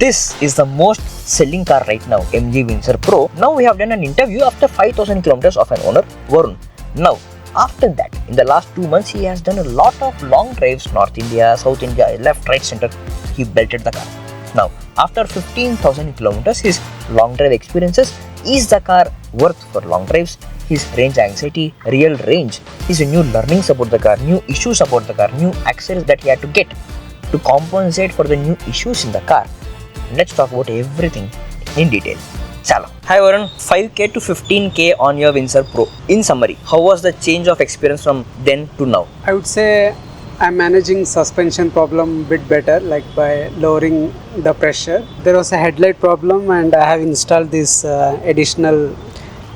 This is the most selling car right now, MG Windsor Pro. Now we have done an interview after 5,000 kilometers of an owner, Varun. Now, after that, in the last 2 months, he has done a lot of long drives, North India, South India, left, right, center. He belted the car. Now, after 15,000 kilometers, his long drive experiences, is the car worth for long drives? His range anxiety, real range, his new learnings about the car, new issues about the car, new accessories that he had to get to compensate for the new issues in the car. Let's talk about everything in detail. Chalo. Hi Varun, 5k to 15k on your Windsor Pro. In summary, how was the change of experience from then to now? I would say I'm managing suspension problem a bit better, like by lowering the pressure. There was a headlight problem and I have installed this additional,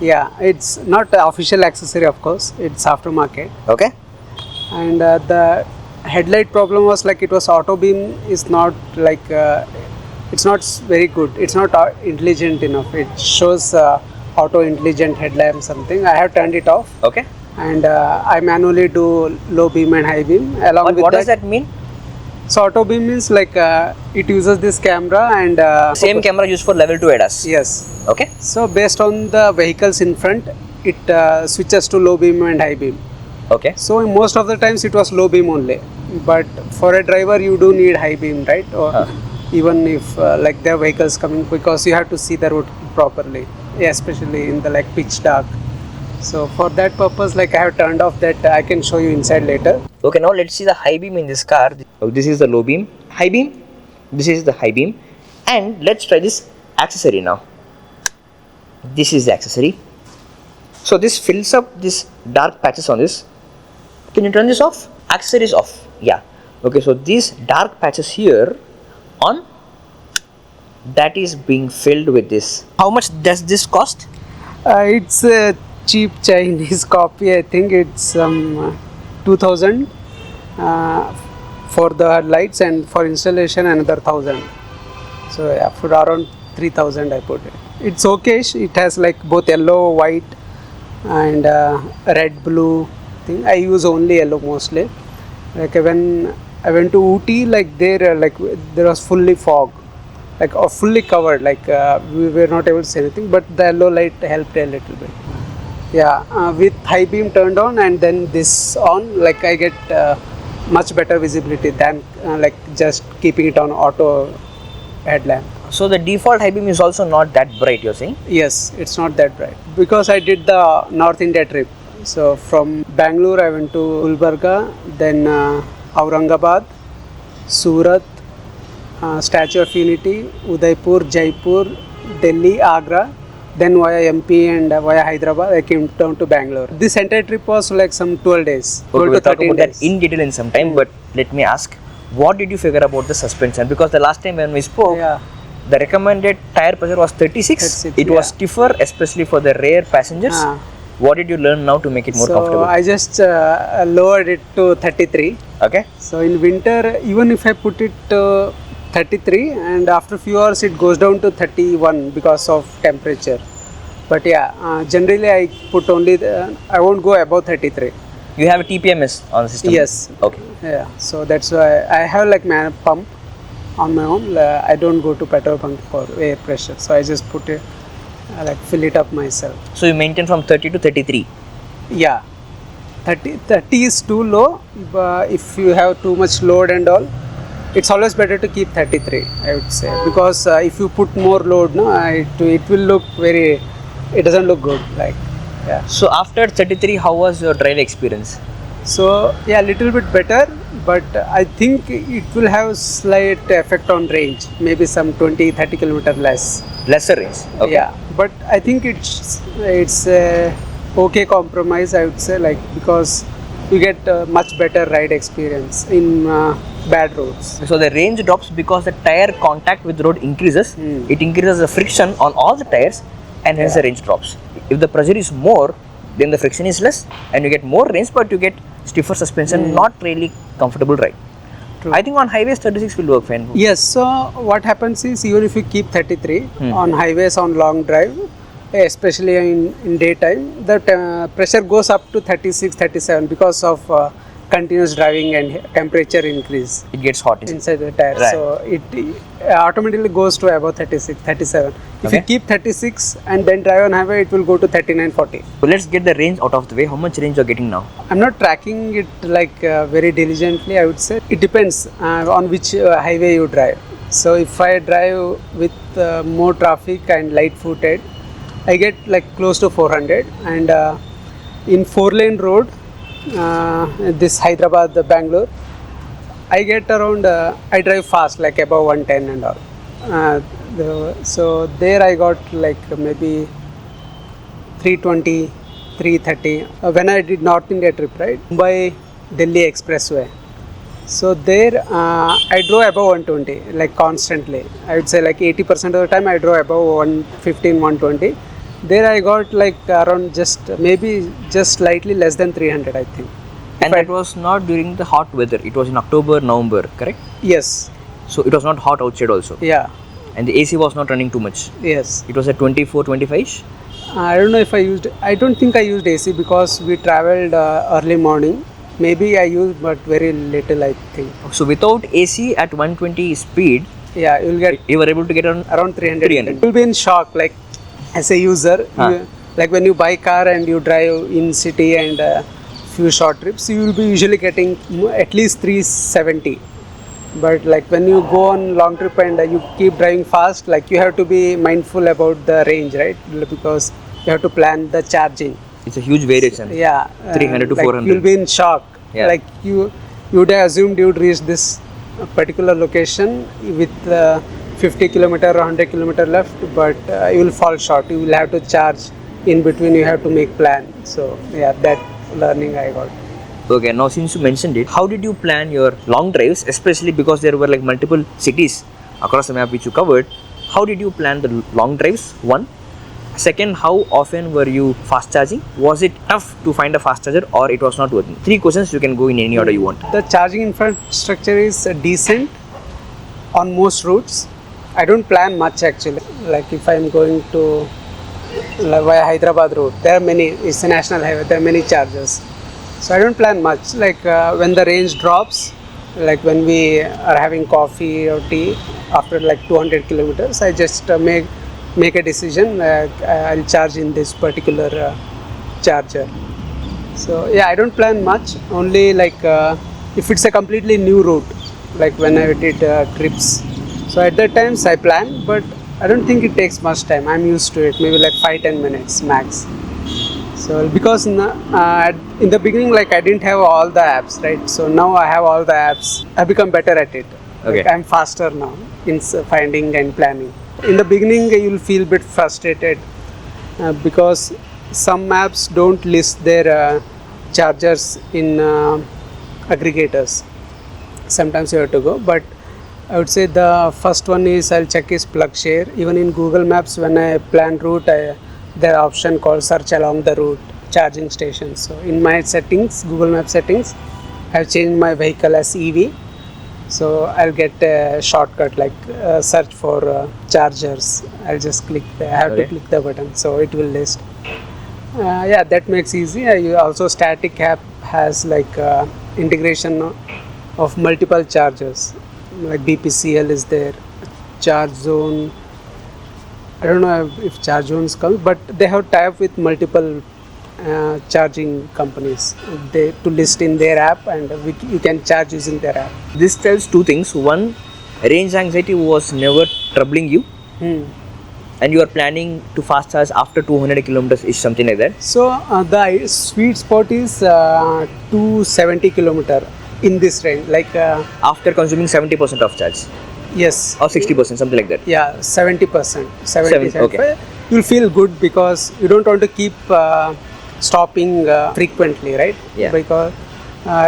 it's not an official accessory of course, it's aftermarket. Okay. And the headlight problem was like it was auto beam is not like, it's not very good, it's not intelligent enough. It shows auto intelligent headlamp something. I have turned it off. Okay. And I manually do low beam and high beam along with What does that mean? So auto beam means like it uses this camera and Same camera used for level 2 ADAS. Yes. Okay. So based on the vehicles in front, it switches to low beam and high beam. Okay. So most of the times it was low beam only, but for a driver you do need high beam, right? Or even if like there are vehicles coming, because you have to see the road properly, especially in the like pitch dark. So for that purpose, like I have turned off that. I can show you inside later. Okay, now let's see the high beam in this car. This is the low beam, high beam. This is the high beam, and let's try this accessory now. This is the accessory. So this fills up this dark patches on this. Can you turn this off? Accessory is off. Yeah. Okay, so these dark patches here on, that is being filled with this. How much does this cost? It's a cheap Chinese copy. I think it's 2,000 for the lights, and for installation another 1,000. So yeah, for around 3,000 I put it. It's okay. It has like both yellow, white, and red, blue thing. I use only yellow mostly. Like when I went to Ooty, like there was fully fog, like fully covered, like we were not able to see anything, but the yellow light helped a little bit. Yeah, with high beam turned on and then this on, like I get much better visibility than like just keeping it on auto headlamp. So the default high beam is also not that bright, you're saying? Yes, it's not that bright because I did the North India trip. So from Bangalore I went to Gulbarga, then Aurangabad, Surat, Statue of Unity, Udaipur, Jaipur, Delhi, Agra, then via MP and via Hyderabad I came down to Bangalore. This entire trip was like some 12 days. Okay, we'll talk about that in detail in some time, but let me ask, what did you figure about the suspension? Because the last time when we spoke, the recommended tire pressure was 36. It was stiffer, especially for the rare passengers. What did you learn now to make it more comfortable? I just lowered it to 33. Okay. So in winter, even if I put it 33 and after few hours it goes down to 31 because of temperature. But yeah, generally I put only, I won't go above 33. You have a TPMS on the system? Yes. Okay. Yeah, so that's why I have like my pump on my own. I don't go to petrol pump for air pressure. So I just put it, like fill it up myself. So you maintain from 30 to 33? Yeah. 30 is too low. But if you have too much load and all, it's always better to keep 33, I would say, because if you put more load, no, it will look very, it doesn't look good, like, yeah. So after 33, how was your drive experience? So yeah, little bit better, but I think it will have slight effect on range, maybe some 20-30 kilometer less. Lesser range? Okay. Yeah, but I think it's a okay compromise, I would say, like, because you get much better ride experience in bad roads. So the range drops because the tire contact with the road increases. It increases the friction on all the tires and hence the range drops. If the pressure is more, then the friction is less and you get more range, but you get stiffer suspension, not really comfortable ride. True. I think on highways 36 will work fine. Yes, so what happens is even if you keep 33 on highways on long drive, especially in daytime, the pressure goes up to 36, 37 because of continuous driving and temperature increase It gets hot. inside the tire. Right. So it automatically goes to about 36, 37. If Okay. you keep 36 and then drive on highway, it will go to 39, 40. So let's get the range out of the way. How much range you're getting now? I'm not tracking it like very diligently, I would say. It depends on which highway you drive. So if I drive with more traffic and light footed, I get like close to 400. And in 4-lane road, this Hyderabad, Bangalore, I get around, I drive fast, like above 110 and all. So there I got like maybe 320, 330. When I did North India trip, right? Mumbai, Delhi Expressway. So there I drove above 120, like constantly. I would say like 80% of the time I drove above 115, 120. There I got like around maybe just slightly less than 300, I think. And that was not during the hot weather. It was in October, November, correct? Yes. So it was not hot outside also. Yeah. And the AC was not running too much. Yes. It was at 24, 25-ish. I don't know if I don't think I used AC because we traveled early morning. Maybe I used, but very little, I think. So without AC at 120 speed, Yeah, you'll get you were able to get around 300. 300. You'll be in shock, like as a user. Like when you buy car and you drive in city and few short trips, you will be usually getting at least 370. But like when you go on long trip and you keep driving fast, like you have to be mindful about the range, right? Because you have to plan the charging. it's a huge variation. Yeah, 300 to like 400. You'll be in shock. Yeah. Like you would have assumed you would reach this particular location with 50 kilometer or 100 kilometer left, but you will fall short. You will have to charge in between. You have to make plan. So yeah, that learning I got. Okay, now since you mentioned it, how did you plan your long drives, especially because there were like multiple cities across the map which you covered? How did you plan the long drives? One. Second, how often were you fast charging? Was it tough to find a fast charger or it was not working? 3 questions, you can go in any order you want. The charging infrastructure is decent on most routes. I don't plan much actually. Like if I'm going to via Hyderabad route, there are many, it's a national highway, there are many chargers. So I don't plan much. Like when the range drops, like when we are having coffee or tea after like 200 kilometers, I just make a decision. I'll charge in this particular charger. So yeah, I don't plan much. Only like if it's a completely new route, like when I did trips. So at that times I plan, but I don't think it takes much time. I'm used to it. Maybe like 5-10 minutes max. So because in the beginning, like I didn't have all the apps, right? So now I have all the apps. I become better at it. Okay. Like I'm faster now in finding and planning. In the beginning, you'll feel a bit frustrated because some apps don't list their chargers in aggregators. Sometimes you have to go, but I would say the first one is I'll check is plug share. Even in Google Maps, when I plan route, there are option called search along the route charging stations. So in my settings, Google Map settings, I've changed my vehicle as EV. So I'll get a shortcut like search for chargers. I'll just click there. I have to click the button, so it will list. Yeah, that makes easy. Also static app has like integration of multiple chargers. Like BPCL is there, Charge Zone. I don't know if Charge Zones come, but they have tie-up with multiple charging companies to list in their app, and you can charge using their app. This tells two things. One, range anxiety was never troubling you, and you are planning to fast charge after 200 kilometers is something like that. So the sweet spot is 270 kilometer in this range, like After consuming 70% of charge yes, or 60%, something like that. yeah, 70%, 70, okay. You'll feel good because you don't want to keep stopping frequently, right? Yeah. Because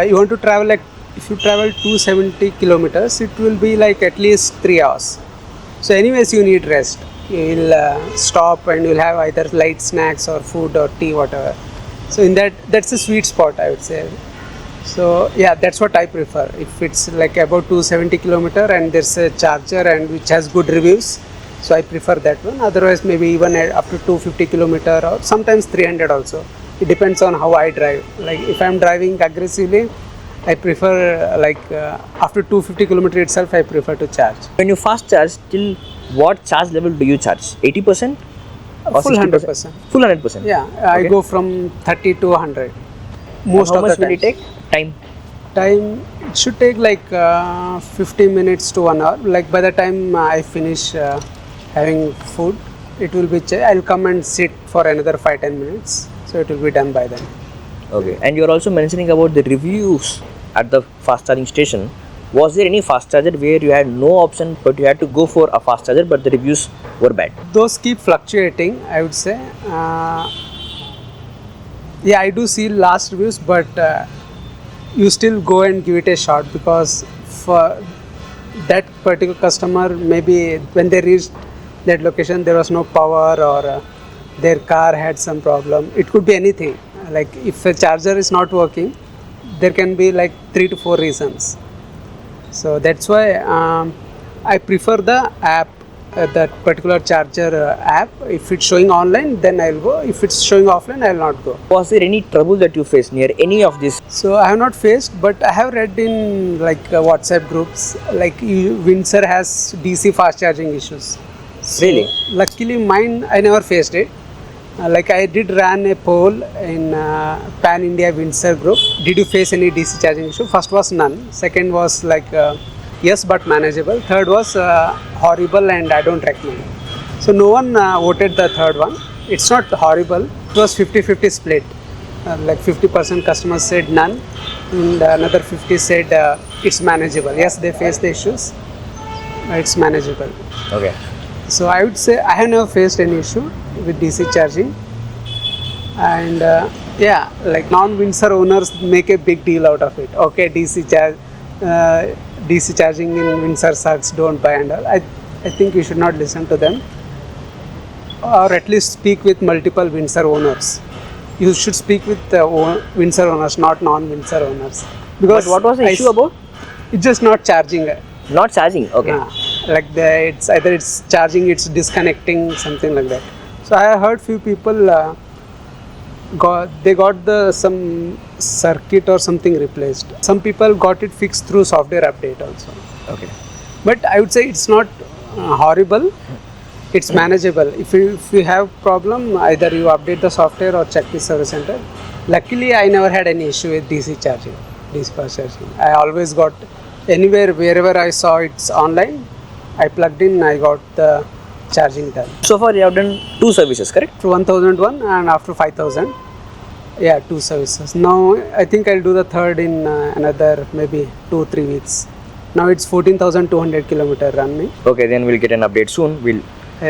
you want to travel, like if you travel 270 kilometers, it will be like at least 3 hours. So anyways, you need rest. You'll stop and you'll have either light snacks or food or tea, whatever. So in that's a sweet spot, I would say. So yeah, that's what I prefer. If it's like about 270 kilometer and there's a charger and which has good reviews, so I prefer that one. Otherwise, maybe even up to 250 kilometer or sometimes 300 also. It depends on how I drive. Like if I'm driving aggressively, I prefer after 250 kilometer itself, I prefer to charge. When you fast charge, till what charge level do you charge? 80% or Full 60%? 100%. Full 100%. Yeah, I Okay. go from 30 to 100. Most And how of much the will it times. take? Time. Time, it should take 50 minutes to 1 hour. Like by the time I finish having food, it will be. I'll come and sit for another 5-10 minutes. So it will be done by then. Okay. And you're also mentioning about the reviews at the fast charging station. Was there any fast charger where you had no option but you had to go for a fast charger but the reviews were bad? Those keep fluctuating, I would say. Yeah, I do see last reviews, but you still go and give it a shot, because for that particular customer, maybe when they reached that location there was no power, or their car had some problem. It could be anything. Like if a charger is not working, there can be 3 to 4 reasons. So that's why I prefer the app, that particular charger app. If it's showing online, then I'll go. If it's showing offline, I'll not go. Was there any trouble that you faced near any of this? So I have not faced, but I have read in WhatsApp groups, Windsor has DC fast charging issues. So, Really? luckily mine, I never faced it. I did ran a poll in Pan India Windsor group. Did you face any DC charging issue? First was none. Second was yes but manageable. Third was horrible and I don't recommend. So no one voted the third one. It's not horrible. It was 50-50 split. 50% customers said none, and another 50 said it's manageable. Yes, they face the issues. It's manageable. Okay. So I would say I have never faced any issue with DC charging, and non-Windsor owners make a big deal out of it. Okay, DC charging in Windsor sucks, don't buy and all. I think you should not listen to them, or at least speak with multiple Windsor owners. You should speak with Windsor owners, not non-Windsor owners. Because But what was the issue about? It's just not charging. Not charging. Okay. It's either it's charging, it's disconnecting, something like that. So I heard few people got some circuit or something replaced. Some people got it fixed through software update also. Okay. But I would say it's not horrible. It's manageable. If you have problem, either you update the software or check the service center. Luckily, I never had any issue with DC charging, DC fast charging. I always got anywhere, wherever I saw it's online, I plugged in, I got the charging done. So far you have done 2 services, correct? After 1001 and after 5000. Yeah, 2 services. Now I think I'll do the third in another maybe 2-3 weeks. Now it's 14,200 kilometer running. Okay, then we'll get an update soon. We'll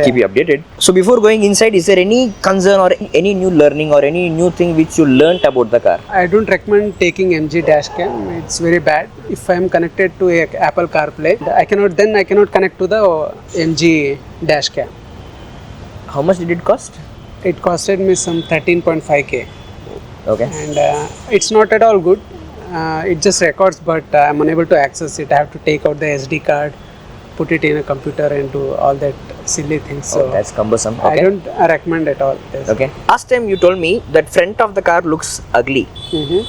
keep you updated. So before going inside, is there any concern or any new learning or any new thing which you learnt about the car? I don't recommend taking MG Dashcam. It's very bad. If I am connected to a Apple CarPlay, I cannot connect to the MG Dashcam. How much did it cost? It costed me some 13.5k. Okay. And it's not at all good. It just records, but I'm unable to access it. I have to take out the SD card, put it in a computer and do all that silly things. So that's cumbersome. Okay. I don't recommend at all this. Okay. Last time you told me that front of the car looks ugly.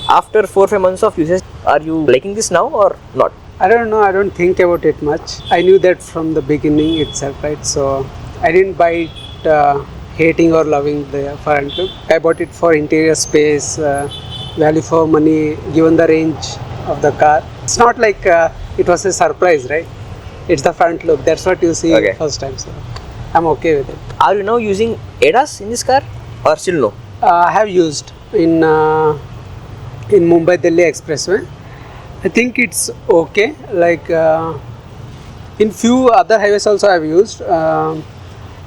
After 4-5 months of usage, are you liking this now or not? I don't know. I don't think about it much. I knew that from the beginning itself, right? So I didn't buy it hating or loving the front look. I bought it for interior space, value for money, given the range of the car. It's not like it was a surprise, right? It's the front look. That's what you see first time. So I'm okay with it. Are you now using ADAS in this car or still no? I have used in Mumbai Delhi Expressway. I think it's okay. In few other highways also I've used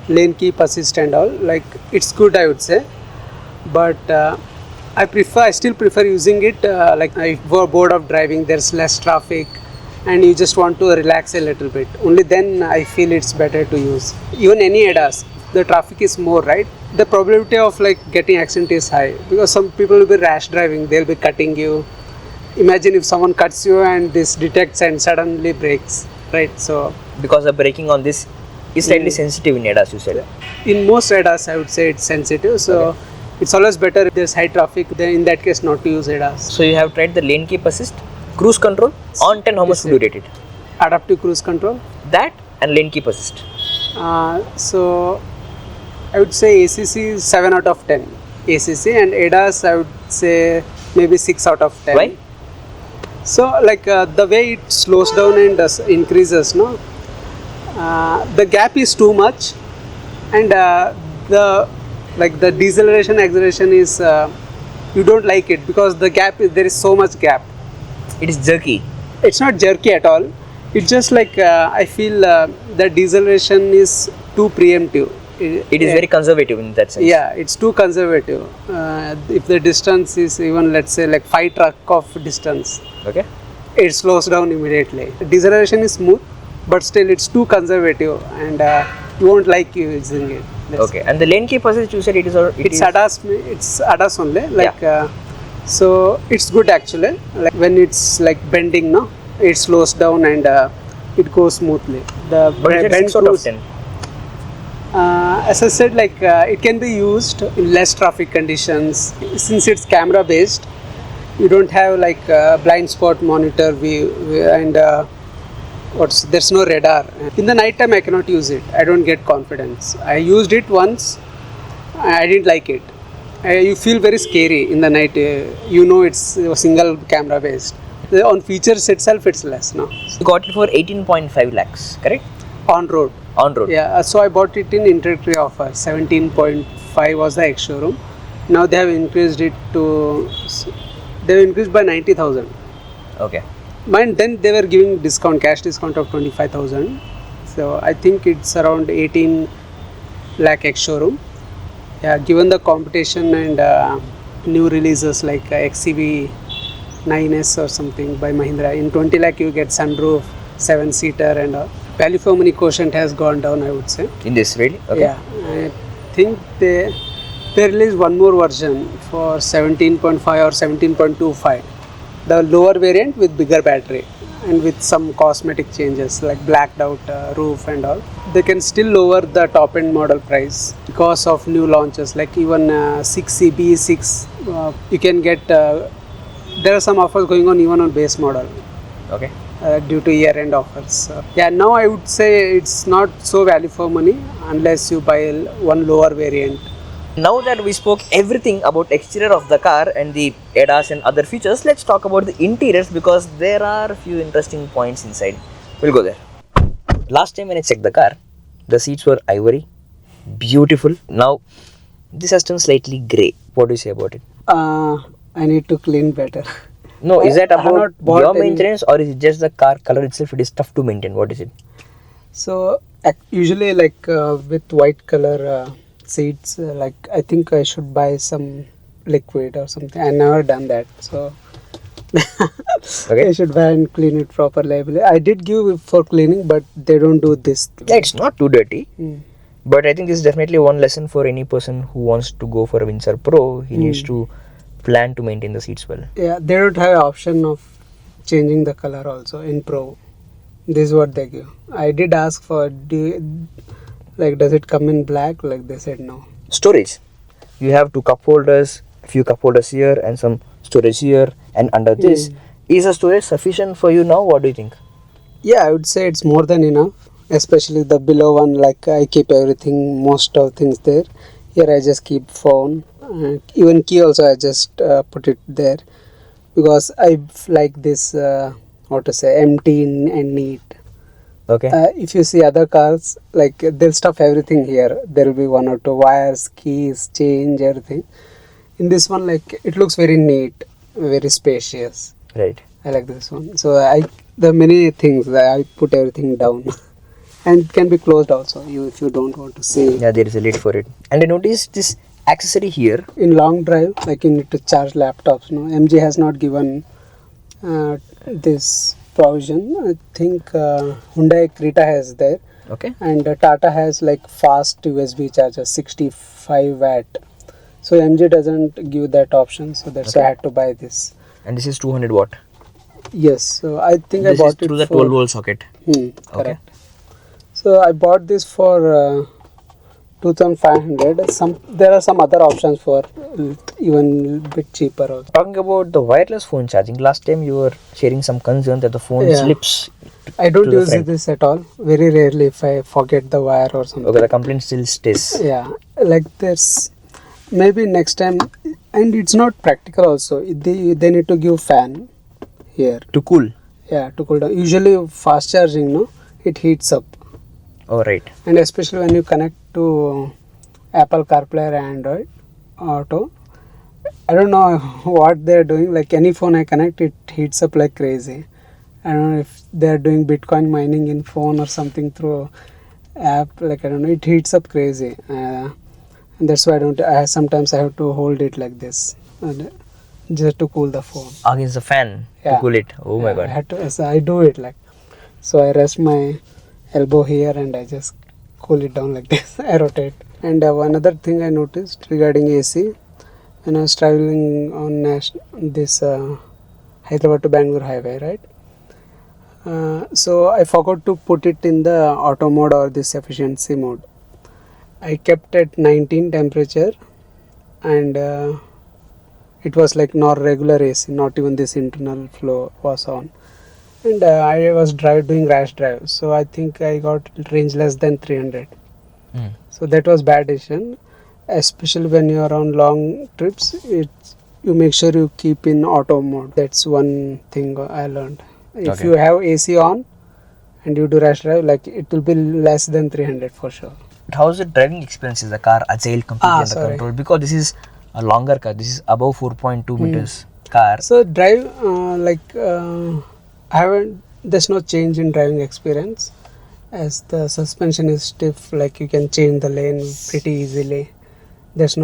lane keep assist and all. It's good, I would say. But I still prefer using it if you're bored of driving, there's less traffic, and you just want to relax a little bit. Only then I feel it's better to use. Even any ADAS, the traffic is more, right? The probability of getting accident is high, because some people will be rash driving, they'll be cutting you. Imagine if someone cuts you and this detects and suddenly brakes, right? So because the braking on this is slightly sensitive in ADAS, you said. In most ADAS, I would say it's sensitive. So it's always better if there's high traffic, then in that case not to use ADAS. So you have tried the lane keep assist? Cruise control on 10, how much would you rate it? Adaptive cruise control. That and lane keep assist. So I would say ACC is 7 out of 10. ACC and ADAS I would say maybe 6 out of 10. Why? So like the way it slows down and increases, no, the gap is too much, and the deceleration acceleration is you don't like it because the gap is, there is so much gap. It is jerky. It's not jerky at all. It's just like I feel the deceleration is too preemptive. It is very conservative in that sense. Yeah, it's too conservative. If the distance is even, let's say, like 5 truck of distance, Okay. it slows down immediately. Deceleration is smooth, but still it's too conservative, and you won't like using it. Okay. And the lane keep assist, you said it is. It's ADAS. It's ADAS only. Like so, it's good actually. Like when it's like bending, no, it slows down and it goes smoothly. The But is it 6 out of 10? As I said, like it can be used in less traffic conditions. Since it's camera based, you don't have like blind spot monitor view and there's no radar. In the night time I cannot use it. I don't get confidence. I used it once. I didn't like it. You feel very scary in the night. You know it's a single camera based. On features itself it's less, no. You got it for 18.5 lakhs, correct? On road. On road. Yeah, so I bought it in introductory offer. 17.5 was the ex-showroom. Now they have increased it to, they have increased by 90,000. Okay. Mind then they were giving discount, cash discount of 25,000. So I think it's around 18 lakh ex-showroom. Yeah, given the competition and new releases like XCV 9S or something by Mahindra, in 20 lakh you get sunroof, 7-seater and all. Value for money quotient has gone down, I would say. In this, really? Okay. Yeah, I think they released one more version for 17.5 or 17.25. The lower variant with bigger battery and with some cosmetic changes like blacked out roof and all. They can still lower the top end model price because of new launches like even 6CB 6. You can get, there are some offers going on even on base model. Okay. Due to year-end offers. Yeah, now I would say it's not so value for money unless you buy one lower variant. Now that we spoke everything about exterior of the car and the ADAS and other features, let's talk about the interiors because there are a few interesting points inside. We'll go there. Last time when I checked the car, the seats were ivory, beautiful. Now this has turned slightly grey. What do you say about it? I need to clean better. No, is that about your maintenance or is it just the car color itself? It is tough to maintain. What is it? So usually like with white color seats, like I think I should buy some liquid or something. I never done that, so Okay. I should buy and clean it properly. I did give for cleaning, but they don't do this. Yeah, it's not too dirty. But I think this is definitely one lesson for any person who wants to go for a Windsor Pro. He needs to plan to maintain the seats well. Yeah, they don't have an option of changing the color also in Pro. This is what they give. I did ask for, does it come in black? Like they said no. Storage. You have two cup holders, a few cup holders here and some storage here and under this. Is the storage sufficient for you now? What do you think? Yeah, I would say it's more than enough. Especially the below one, like I keep everything, most of things there. Here I just keep phone. Even key also I just put it there because I like this empty and neat. Okay. If you see other cars, like they'll stuff everything here. There will be one or two wires, keys, change, everything. In this one, like it looks very neat, very spacious. Right. I like this one. So the many things I put everything down. And it can be closed also if you don't want to see. Yeah, there is a lid for it. And I noticed this accessory here. In long drive, like you need to charge laptops. No, MG has not given this provision. I think Hyundai Creta has there. Okay. And Tata has like fast USB charger, 65 watt. So MG doesn't give that option. So that's why I had to buy this. And this is 200 watt. Yes. So I think This I bought is through the 12 volt socket. Correct. Okay. So I bought this for 2,500. There are some other options for even bit cheaper also. Talking about the wireless phone charging, last time you were sharing some concern that the phone Yeah. slips. I don't to the use front. this at all. Very rarely if I forget the wire or something. Okay, the complaint still stays. Yeah, like there's maybe next time, and it's not practical also. They need to give fan here. To cool. Yeah, to cool down. Usually fast charging, no, it heats up, Oh, right. and especially when you connect to Apple CarPlay or Android Auto. I don't know what they're doing. Like any phone I connect, it heats up like crazy. I don't know if they're doing Bitcoin mining in phone or something through app. Like I don't know, it heats up crazy, and that's why I don't. Sometimes I have to hold it like this, just to cool the phone. Against the fan to Yeah. cool it. Oh my I god. had to. So I do it like. So I rest my elbow here and I just cool it down like this. I rotate. And another thing I noticed regarding AC, when I was traveling on this Hyderabad to Bangalore highway, right? So I forgot to put it in the auto mode or this efficiency mode. I kept at 19 temperature, and it was like not regular AC, not even this internal flow was on. And I was doing rash drive, so I think I got range less than 300. Mm. So that was bad decision, especially when you are on long trips. You make sure you keep in auto mode. That's one thing I learned. If Okay. you have AC on and you do rash drive, like it will be less than 300 for sure. How's the driving experience? Is the car agile completely under Sorry. control? Because this is a longer car. This is above 4.2 meters car. So drive I haven't. There's no change in driving experience, as the suspension is stiff. Like you can change the lane pretty easily. There's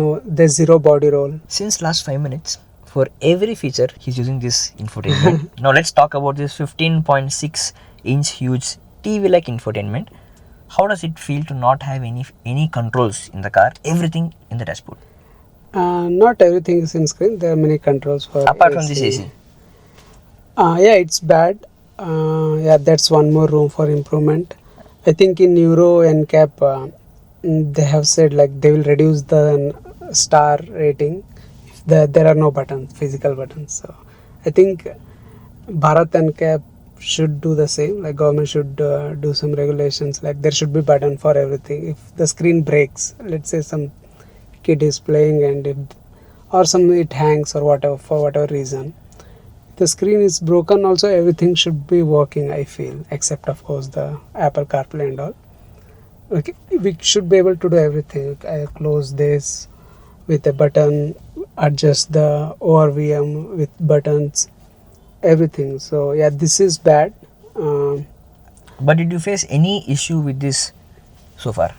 zero body roll. Since last 5 minutes, for every feature, he's using this infotainment. Now let's talk about this 15.6 inch huge TV-like infotainment. How does it feel to not have any controls in the car? Everything in the dashboard. Not everything is in screen. There are many controls for. Apart from this AC. Yeah, it's bad. Yeah, that's one more room for improvement. I think in Euro NCAP, they have said like they will reduce the star rating if there are no buttons, physical buttons. So I think Bharat NCAP should do the same. Like government should do some regulations. Like there should be button for everything. If the screen breaks, let's say some kid is playing and it hangs or whatever, for whatever reason, the screen is broken, also everything should be working, I feel, except of course the Apple CarPlay and all. Okay, we should be able to do everything. I close this with a button, adjust the ORVM with buttons, everything. So yeah, this is bad. But did you face any issue with this so far?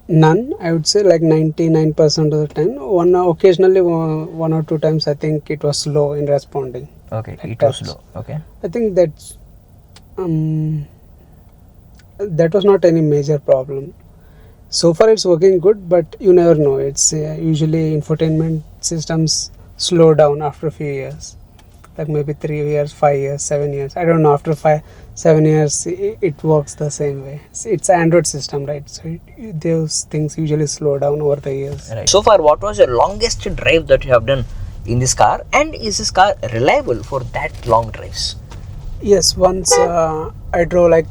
None, I would say, like 99% of the time. Occasionally one or two times I think it was slow in responding. Okay, Like it was touch. slow. Okay. I think that's that was not any major problem. So far it's working good, but you never know. It's usually infotainment systems slow down after a few years, like maybe 3 years, 5 years, 7 years. I don't know, after 5-7 years it works the same way. It's Android system, right? So those things usually slow down over the years. Right. So far, what was your longest drive that you have done in this car, and is this car reliable for that long drives? Yes, once I drove like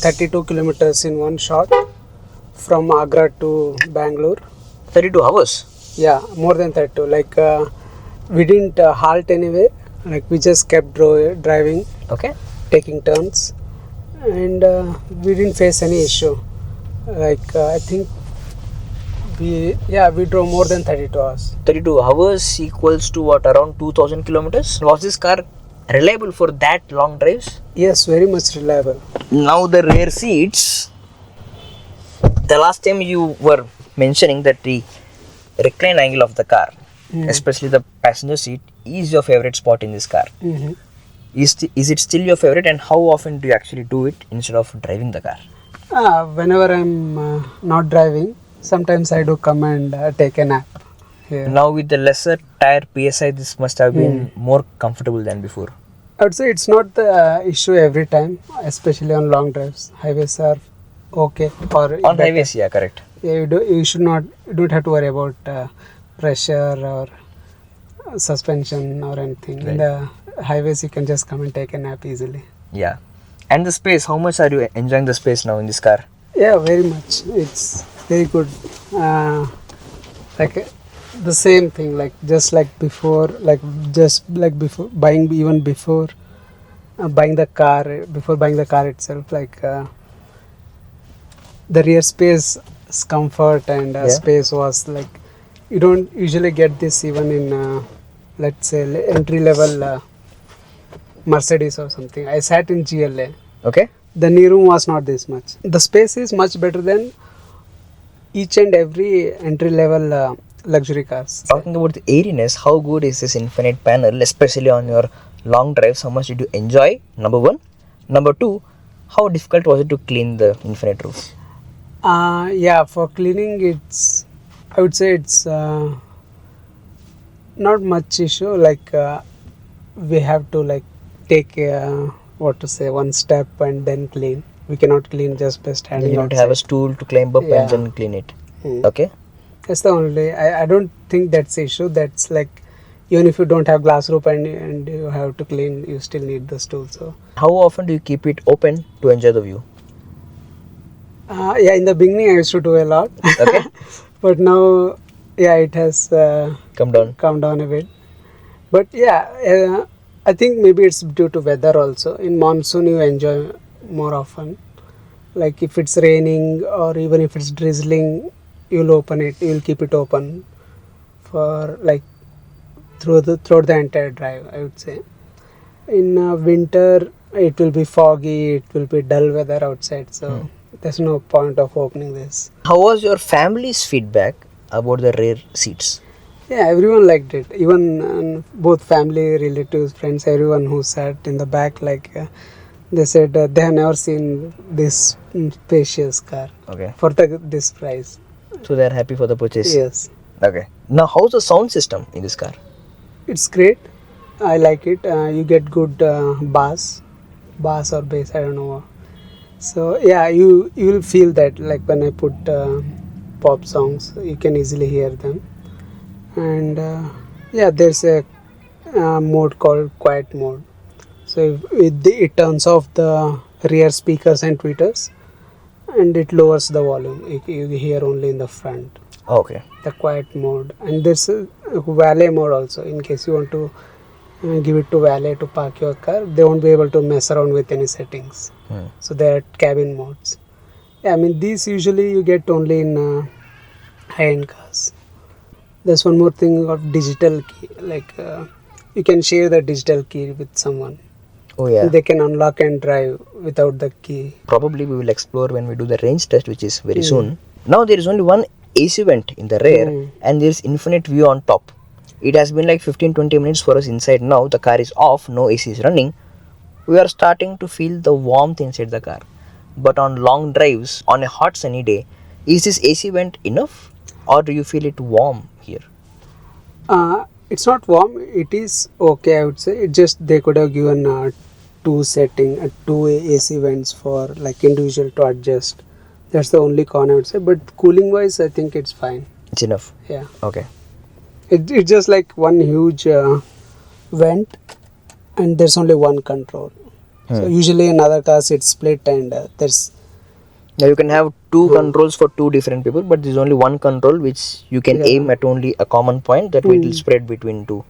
32 kilometers in one shot from Agra to Bangalore. 32 hours. Yeah, more than 32. Like we didn't halt anyway. Like we just kept driving, Okay. taking turns, and we didn't face any issue. Like I think we drove more than 32 hours. 32 hours equals to what, around 2000 kilometers? Was this car reliable for that long drives? Yes, very much reliable. Now the rear seats. The last time you were mentioning that the recline angle of the car, especially the passenger seat, is your favorite spot in this car. Mm-hmm. Is it still your favorite, and how often do you actually do it instead of driving the car? Whenever I'm not driving, sometimes I do come and take a nap here. Now with the lesser tire PSI, this must have been more comfortable than before. I would say it's not the issue every time, especially on long drives. Highways are okay. Or On highways, yeah, correct. Yeah, you don't have to worry about pressure or suspension or anything. In the highways, you can just come and take a nap easily. Yeah. And the space, how much are you enjoying the space now in this car? Yeah, very much. It's very good. Like the same thing, like just like before, buying, even before buying the car, before buying the car itself, like the rear space, comfort and Yeah. space was like, you don't usually get this even in let's say entry level Mercedes or something. I sat in GLA. Okay. The knee room was not this much. The space is much better than each and every entry level luxury cars. Talking about the airiness, how good is this infinite panel, especially on your long drives? How much did you enjoy? Number one. Number two, how difficult was it to clean the infinite roof? Yeah, for cleaning, I would say it's not much issue. Like we have to like take one step and then clean. We cannot clean just by standing. You need to outside. have a stool to climb up Yeah. and then clean it. Mm. Okay. That's the only. I don't think that's the issue. That's like, even if you don't have glass roof and you have to clean, you still need the stool. So How often do you keep it open to enjoy the view? yeah, in the beginning I used to do a lot. Okay. But now, yeah, it has Come down. come down a bit. But yeah, I think maybe it's due to weather also. In monsoon, you enjoy more often. Like if it's raining or even if it's drizzling, you'll open it. You'll keep it open for like throughout the entire drive, I would say. In winter, it will be foggy. It will be dull weather outside. So there's no point of opening this. How was your family's feedback about the rear seats? Yeah, everyone liked it. Even both family, relatives, friends, everyone who sat in the back, like they said they have never seen this spacious car Okay. for this price. So they are happy for the purchase. Yes, Okay. Now, how's the sound system in this car? it's great. I like it. You get good bass or bass. I don't know. So yeah, you will feel that, like when I put pop songs, you can easily hear them. And yeah, there's a mode called quiet mode. So it turns off the rear speakers and tweeters, and it lowers the volume. You hear only in the front. Okay. The quiet mode, and there's a valet mode also. In case you want to give it to valet to park your car, they won't be able to mess around with any settings. So there are cabin modes. Yeah, I mean these usually you get only in high-end cars. There's one more thing of digital key. Like you can share the digital key with someone. Oh yeah. They can unlock and drive without the key. Probably we will explore when we do the range test, which is very soon. Now there is only one AC vent in the rear and there is infinite view on top. It has been like 15-20 minutes for us inside now. The car is off, no AC is running. We are starting to feel the warmth inside the car. But on long drives, on a hot sunny day, is this AC vent enough or do you feel it warm here? It's not warm. It is okay, I would say. It just they could have given two AC vents for like individual to adjust. That's the only con I would say. But cooling wise, I think it's fine. It's enough. Yeah. Okay. It's just like one huge vent, and there's only one control. So usually in other cars it's split, and there's. Now you can have two controls for two different people, but there's only one control which you can aim at only a common point that will spread between two.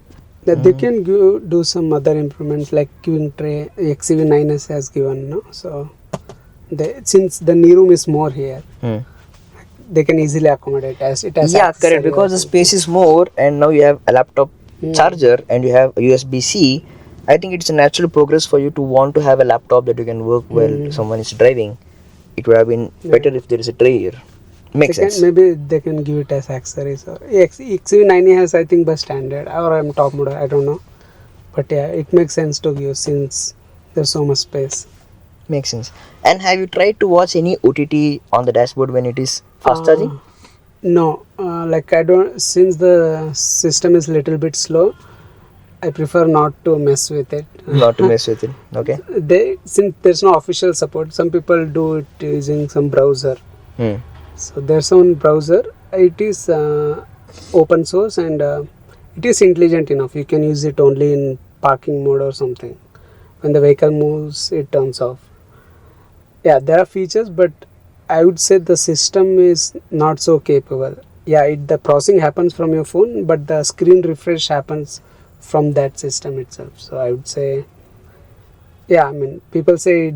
That they can do some other improvements like queuing tray. XCV9S has given, no? So since the knee room is more here, they can easily accommodate as it has. Yeah, correct. Because the space is more, and now you have a laptop charger and you have a USB-C. I think it's a natural progress for you to want to have a laptop that you can work while someone is driving. It would have been better if there is a tray here. Makes sense. Maybe they can give it as accessories. Or XCV9 has, I think, by standard or I'm top model. I don't know, but yeah, it makes sense to give since there's so much space. Makes sense. And have you tried to watch any OTT on the dashboard when it is fast charging? No, like I don't. Since the system is little bit slow, I prefer not to mess with it. Not to mess with it. Okay. Since there's no official support, some people do it using some browser. So there's one browser. It is open source and it is intelligent enough. You can use it only in parking mode or something. When the vehicle moves, it turns off. Yeah, there are features, but I would say the system is not so capable. Yeah, the processing happens from your phone, but the screen refresh happens from that system itself. So I would say, yeah, I mean, people say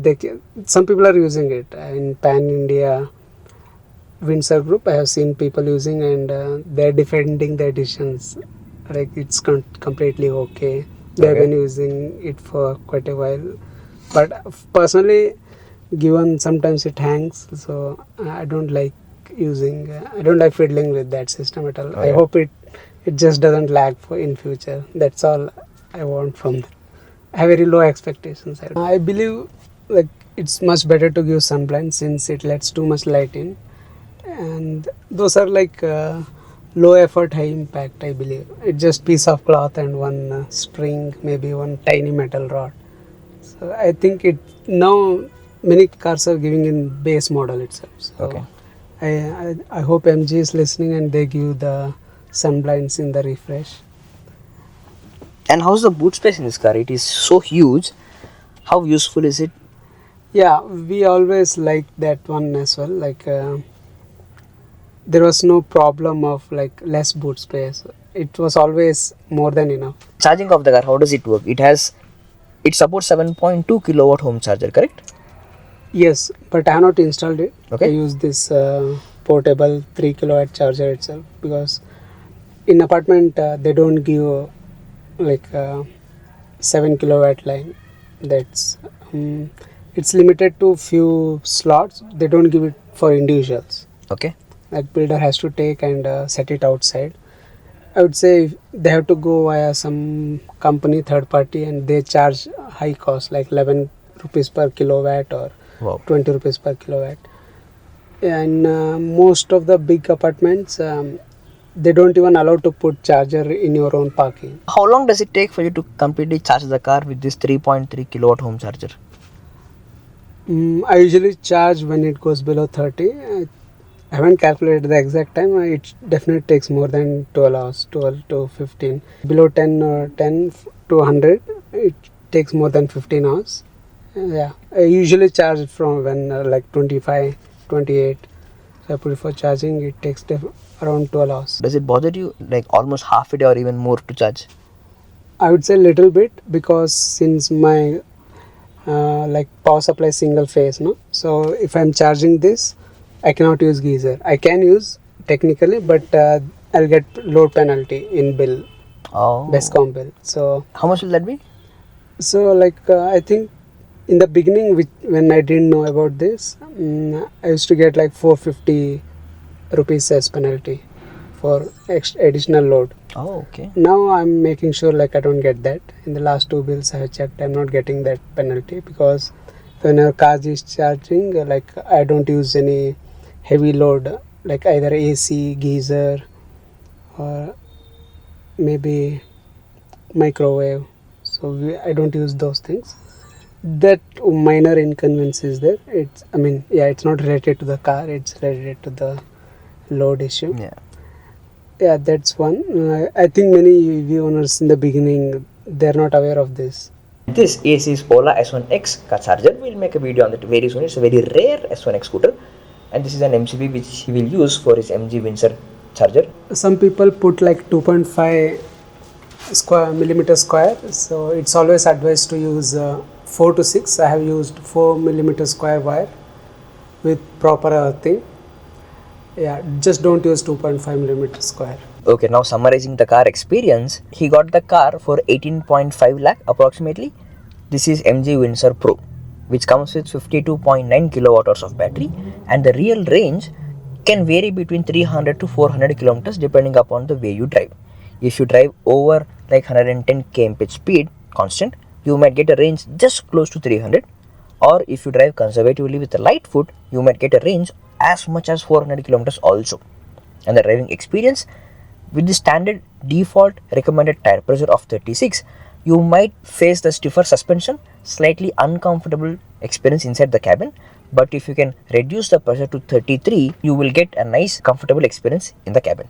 some people are using it in Pan India Windsor group. I have seen people using, and they're defending their decisions. Like it's completely okay. They've Okay. been using it for quite a while, but personally, given sometimes it hangs, so I don't like using. I don't like fiddling with that system at all. I Okay. hope it just doesn't lag for in future. That's all I want from that. I have very low expectations. I believe like it's much better to give sunblind since it lets too much light in, and those are like low effort, high impact. I believe it's just piece of cloth and one spring, maybe one tiny metal rod. So I think it now many cars are giving in base model itself. So Okay. I hope MG is listening and they give the sunblinds in the refresh. And how's the boot space in this car? It is so huge. How useful is it? Yeah, we always like that one as well. Like there was no problem of like less boot space. It was always more than enough. Charging of the car, how does it work? It supports 7.2 kilowatt home charger, correct? Yes, but I have not installed it. Okay. I use this portable 3 kilowatt charger itself because in apartment they don't give like 7 kilowatt line. That's it's limited to few slots. They don't give it for individuals. Okay. Like builder has to take and set it outside. I would say they have to go via some company third party and they charge high cost like 11 rupees per kilowatt or Wow. 20 rupees per kilowatt. And most of the big apartments they don't even allow to put charger in your own parking. How long does it take for you to completely charge the car with this 3.3 kilowatt home charger? I usually charge when it goes below 30. I haven't calculated the exact time. It definitely takes more than 12 hours, 12 to 15. Below 10 or 10 to 100, it takes more than 15 hours. Yeah, I usually charge it from when like 25, 28. So I put it for charging, it takes around 12 hours. Does it bother you like almost half a day or even more to charge? I would say little bit because since my like power supply single phase, no. So if I'm charging this, I cannot use geyser. I can use technically, but I'll get load penalty in bill, Oh. Bescom bill. So How much will that be? like I think in the beginning, when I didn't know about this, I used to get like 450 rupees as penalty for additional load. Oh, okay. Now I'm making sure like I don't get that. In the last two bills I have checked, I'm not getting that penalty because when our car is charging, like I don't use any heavy load like either AC, geyser, or maybe microwave. So I don't use those things. That minor inconvenience is there. It's not related to the car. It's related to the load issue. Yeah. Yeah, that's one. I think many EV owners in the beginning they're not aware of this. This is Ola S1X car charger. We'll make a video on that very soon. It's a very rare S1X scooter, and this is an MCB which he will use for his MG Windsor charger. Some people put like 2.5 millimeter square, so it's always advised to use 4 to 6. I have used 4 millimeter square wire with proper earthing. Yeah, just don't use 2.5 millimeter square. Okay, now summarizing the car experience, he got the car for 18.5 lakh approximately. This is MG Windsor Pro, which comes with 52.9 kilowatt hours of battery, and the real range can vary between 300 to 400 kilometers depending upon the way you drive. If you drive over like 110 kmph speed constant, you might get a range just close to 300, or if you drive conservatively with a light foot, you might get a range as much as 400 kilometers also. And the driving experience, with the standard default recommended tire pressure of 36, you might face the stiffer suspension, slightly uncomfortable experience inside the cabin, but if you can reduce the pressure to 33, you will get a nice comfortable experience in the cabin.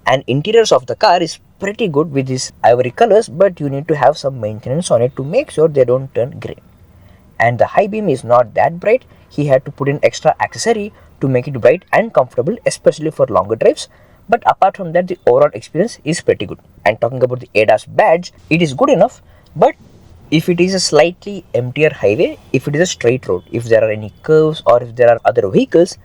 And interiors of the car is pretty good with these ivory colors, but you need to have some maintenance on it to make sure they don't turn grey. And the high beam is not that bright. He had to put in extra accessory to make it bright and comfortable, especially for longer drives. But apart from that, the overall experience is pretty good. And talking about the ADAS badge, it is good enough, but if it is a slightly emptier highway, if it is a straight road, if there are any curves or if there are other vehicles,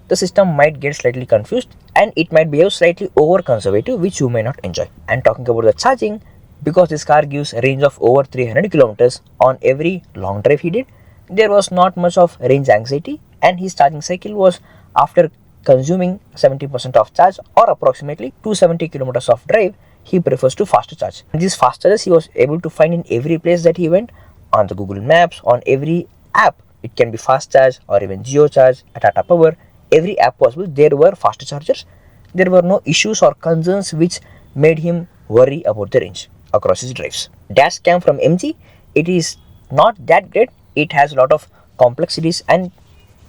the system might get slightly confused and it might behave slightly over conservative, which you may not enjoy. And talking about the charging, because this car gives a range of over 300 kilometers on every long drive he did, there was not much of range anxiety, and his charging cycle was after consuming 70% of charge or approximately 270 kilometers of drive, he prefers to fast charge. And these fast charges he was able to find in every place that he went, on the Google Maps, on every app. It can be fast charge or even Geo charge, Tata Power, every app possible. There were fast chargers. There were no issues or concerns which made him worry about the range across his drives. Dashcam from MG, it is not that great. It has a lot of complexities and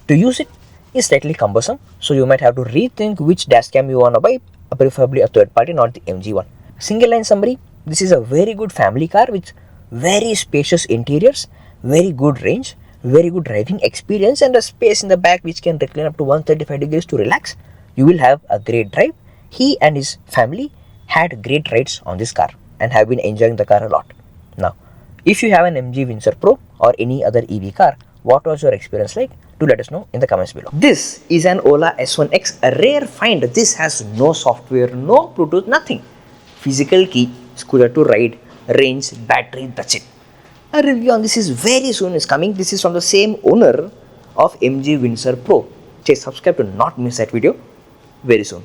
to use it is slightly cumbersome. So you might have to rethink which dashcam you want to buy, preferably a third party, not the MG one. Single line summary, this is a very good family car with very spacious interiors, very good range, very good driving experience, and a space in the back which can recline up to 135 degrees to relax. You will have a great drive. He and his family had great rides on this car and have been enjoying the car a lot. Now, if you have an MG Windsor Pro or any other EV car, what was your experience like? Do let us know in the comments below. This is an Ola S1X, a rare find. This has no software, no Bluetooth, nothing. Physical key, scooter to ride, range, battery, that's it. A review on this is very soon is coming. This is from the same owner of MG Windsor Pro. Just subscribe to not miss that video very soon.